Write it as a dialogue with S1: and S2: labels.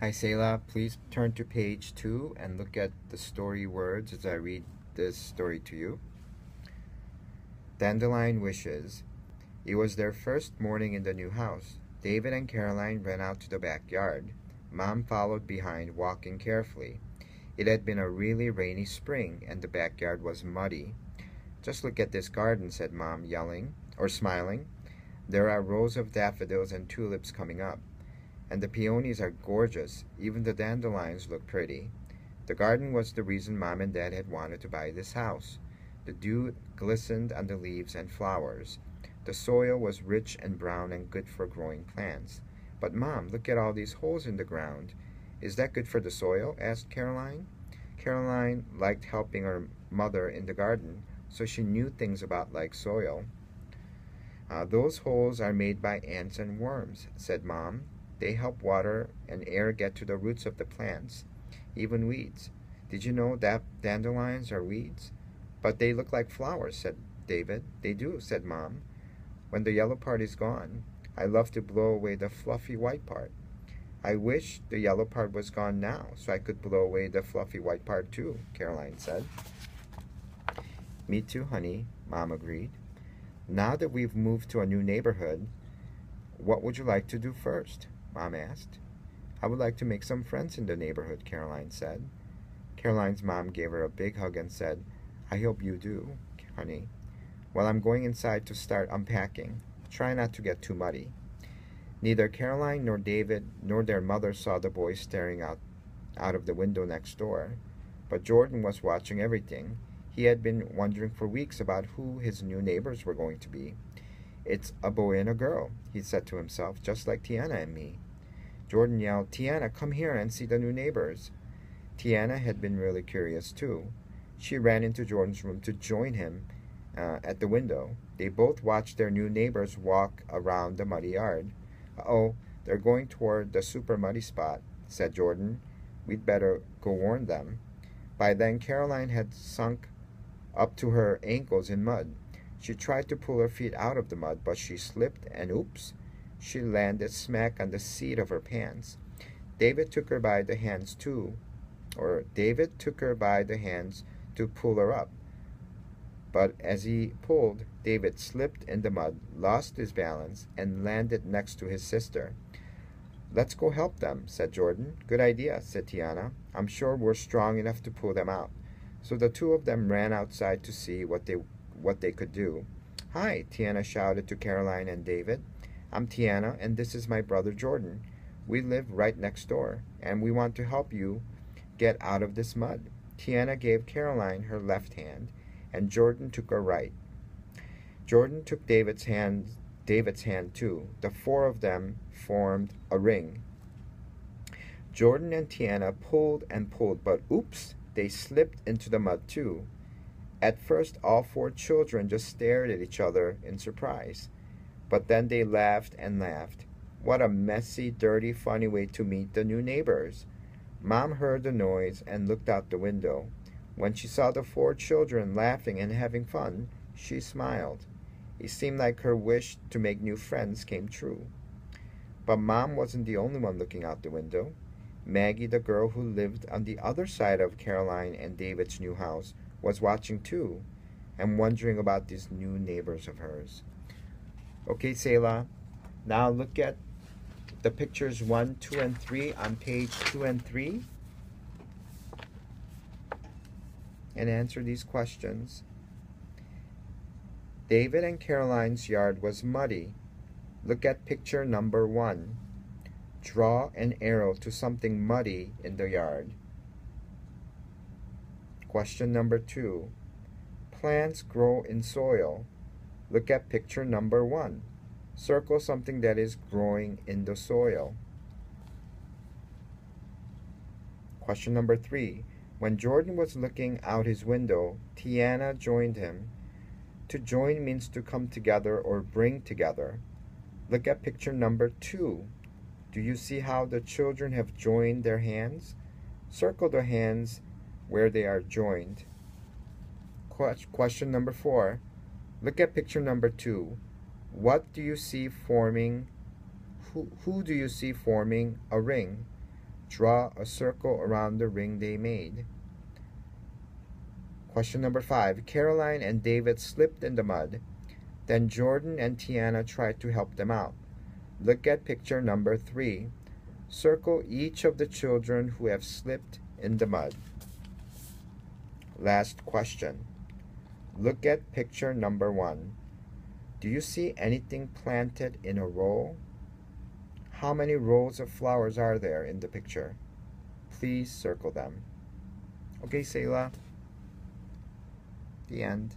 S1: Hi, Selah. Please turn to page 2 and look at the story words as I read this story to you. Dandelion Wishes. It was their first morning in the new house. David and Caroline ran out to the backyard. Mom followed behind, walking carefully. It had been a really rainy spring, and the backyard was muddy. "Just look at this garden," said Mom, smiling. "There are rows of daffodils and tulips coming up. And the peonies are gorgeous. Even the dandelions look pretty." The garden was the reason Mom and Dad had wanted to buy this house. The dew glistened on the leaves and flowers. The soil was rich and brown and good for growing plants. "But Mom, look at all these holes in the ground. Is that good for the soil?" asked Caroline. Caroline liked helping her mother in the garden, so she knew things about like soil. "Those holes are made by ants and worms," said Mom. "They help water and air get to the roots of the plants, even weeds. Did you know that dandelions are weeds?" "But they look like flowers," said David. "They do," said Mom. "When the yellow part is gone, I love to blow away the fluffy white part." "I wish the yellow part was gone now, so I could blow away the fluffy white part too," Caroline said. "Me too, honey," Mom agreed. "Now that we've moved to a new neighborhood, what would you like to do first?" Mom asked. "I would like to make some friends in the neighborhood," Caroline said. Caroline's mom gave her a big hug and said, "I hope you do, honey. Well, I'm going inside to start unpacking. Try not to get too muddy." Neither Caroline nor David nor their mother saw the boys staring out of the window next door. But Jordan was watching everything. He had been wondering for weeks about who his new neighbors were going to be. "It's a boy and a girl," he said to himself, "just like Tiana and me." Jordan yelled, "Tiana, come here and see the new neighbors." Tiana had been really curious too. She ran into Jordan's room to join him at the window. They both watched their new neighbors walk around the muddy yard. "Uh-oh, they're going toward the super muddy spot," said Jordan. "We'd better go warn them." By then, Caroline had sunk up to her ankles in mud. She tried to pull her feet out of the mud, but she slipped and oops, she landed smack on the seat of her pants. David took her by the hands to pull her up. But as he pulled, David slipped in the mud, lost his balance, and landed next to his sister. "Let's go help them," said Jordan. "Good idea," said Tiana. "I'm sure we're strong enough to pull them out." So the two of them ran outside to see what they could do. "Hi," Tiana shouted to Caroline and David. "I'm Tiana, and this is my brother Jordan. We live right next door, and we want to help you get out of this mud." Tiana gave Caroline her left hand, and Jordan took her right. Jordan took David's hand too. The four of them formed a ring. Jordan and Tiana pulled and pulled, but oops, they slipped into the mud too. At first, all four children just stared at each other in surprise. But then they laughed and laughed. What a messy, dirty, funny way to meet the new neighbors. Mom heard the noise and looked out the window. When she saw the four children laughing and having fun, she smiled. It seemed like her wish to make new friends came true. But Mom wasn't the only one looking out the window. Maggie, the girl who lived on the other side of Caroline and David's new house, was watching too, and wondering about these new neighbors of hers. Okay, Selah, now look at the pictures 1, 2, and 3 on page 2 and 3 and answer these questions. David and Caroline's yard was muddy. Look at picture number 1. Draw an arrow to something muddy in the yard. Question number 2. Plants grow in soil. Look at picture number 1. Circle something that is growing in the soil. Question number 3. When Jordan was looking out his window, Tiana joined him. To join means to come together or bring together. Look at picture number 2. Do you see how the children have joined their hands? Circle the hands where they are joined. Question number 4. Look at picture number 2. What do you see forming? Who do you see forming a ring? Draw a circle around the ring they made. Question number 5. Caroline and David slipped in the mud. Then Jordan and Tiana tried to help them out. Look at picture number 3. Circle each of the children who have slipped in the mud. Last question. Look at picture number 1. Do you see anything planted in a row? How many rows of flowers are there in the picture? Please circle them. Okay, Selah. The end.